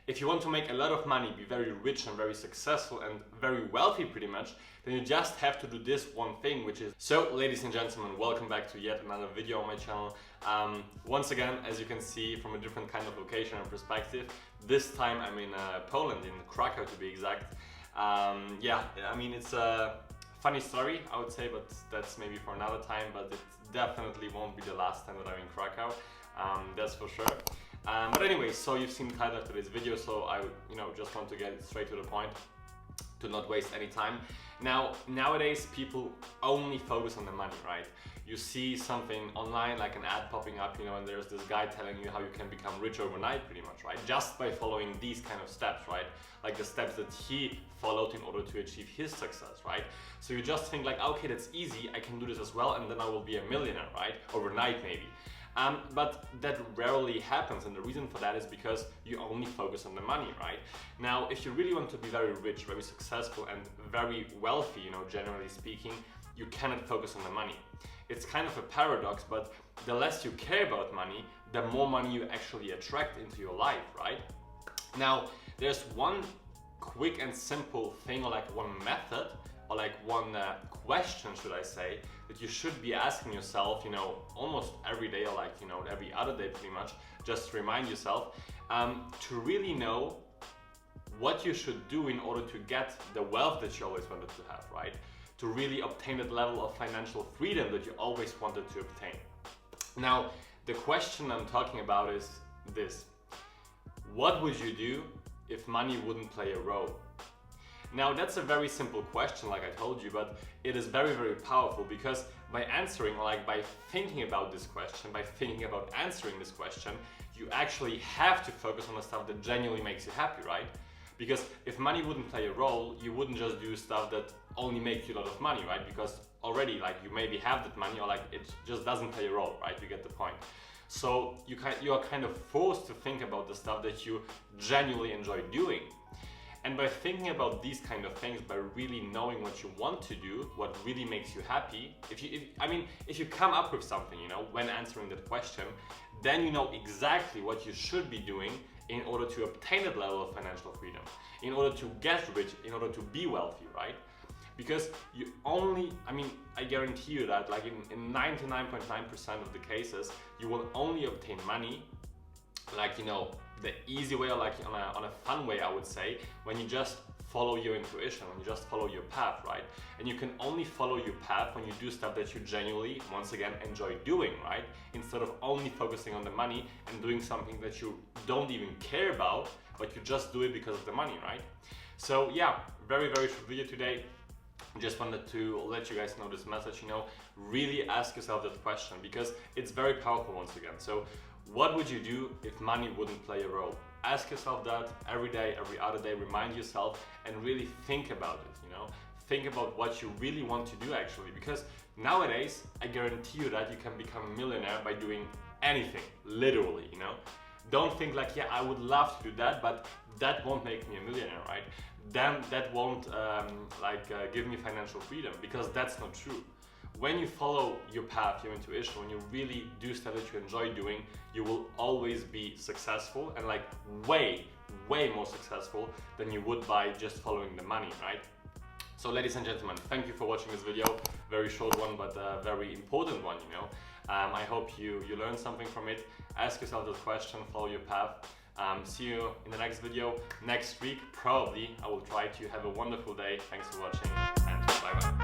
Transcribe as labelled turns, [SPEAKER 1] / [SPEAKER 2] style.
[SPEAKER 1] If you want to make a lot of money, be very rich and very successful and very wealthy pretty much, then you just have to do this one thing, which is... So, ladies and gentlemen, welcome back to yet another video on my channel. Once again, as you can see from a different kind of location and perspective, this time I'm in Poland, in Krakow to be exact. Yeah, I mean, it's a funny story, I would say, but that's maybe for another time, but it definitely won't be the last time that I'm in Krakow, that's for sure. But anyway, so you've seen the title of today's video, so I just want to get straight to the point, to not waste any time. Now, nowadays people only focus on the money, right? You see something online, like an ad popping up, and there's this guy telling you how you can become rich overnight pretty much, right? Just by following these kind of steps, right? Like the steps that he followed in order to achieve his success, right? So you just think like, okay, that's easy, I can do this as well, and then I will be a millionaire, right? Overnight maybe. But that rarely happens, and the reason for that is because you only focus on the money, right? Now, if you really want to be very rich, very successful, and very wealthy, generally speaking, you cannot focus on the money. It's kind of a paradox, but the less you care about money, the more money you actually attract into your life, right? Now, there's one quick and simple thing, or like one method, or like one question, should I say, that you should be asking yourself, almost every day, or like, every other day pretty much, just to remind yourself, to really know what you should do in order to get the wealth that you always wanted to have, right? To really obtain that level of financial freedom that you always wanted to obtain. Now, the question I'm talking about is this: what would you do if money wouldn't play a role? Now, that's a very simple question, like I told you, but it is very, very powerful, because by answering, or like by thinking about this question, by thinking about answering this question, you actually have to focus on the stuff that genuinely makes you happy, right? Because if money wouldn't play a role, you wouldn't just do stuff that only make you a lot of money, right? Because already, like, you maybe have that money, or like it just doesn't play a role, right? You get the point. So you are kind of forced to think about the stuff that you genuinely enjoy doing. And by thinking about these kind of things, by really knowing what you want to do, what really makes you happy, if you come up with something, when answering that question, then you know exactly what you should be doing in order to obtain that level of financial freedom, in order to get rich, in order to be wealthy, right? Because you only, I guarantee you that, like in 99.9% of the cases, you will only obtain money, like, the easy way, or like on a fun way, I would say, when you just follow your intuition, when you just follow your path, right? And you can only follow your path when you do stuff that you genuinely, once again, enjoy doing, right? Instead of only focusing on the money and doing something that you don't even care about, but you just do it because of the money, right? So yeah, very, very short video today. Just wanted to let you guys know this message, really ask yourself that question, because it's very powerful once again. So what would you do if money wouldn't play a role? Ask yourself that every day, every other day, remind yourself and really think about it, Think about what you really want to do actually, because nowadays, I guarantee you that you can become a millionaire by doing anything, literally, Don't think like, yeah, I would love to do that, but that won't make me a millionaire, right? Then that won't give me financial freedom, because that's not true. When you follow your path, your intuition, when you really do stuff that you enjoy doing, you will always be successful, and like way, way more successful than you would by just following the money, right? So ladies and gentlemen, thank you for watching this video. Very short one, but a very important one, I hope you learned something from it. Ask yourself this question, follow your path. See you in the next video. Next week, probably, I will try to. Have a wonderful day. Thanks for watching, and bye-bye.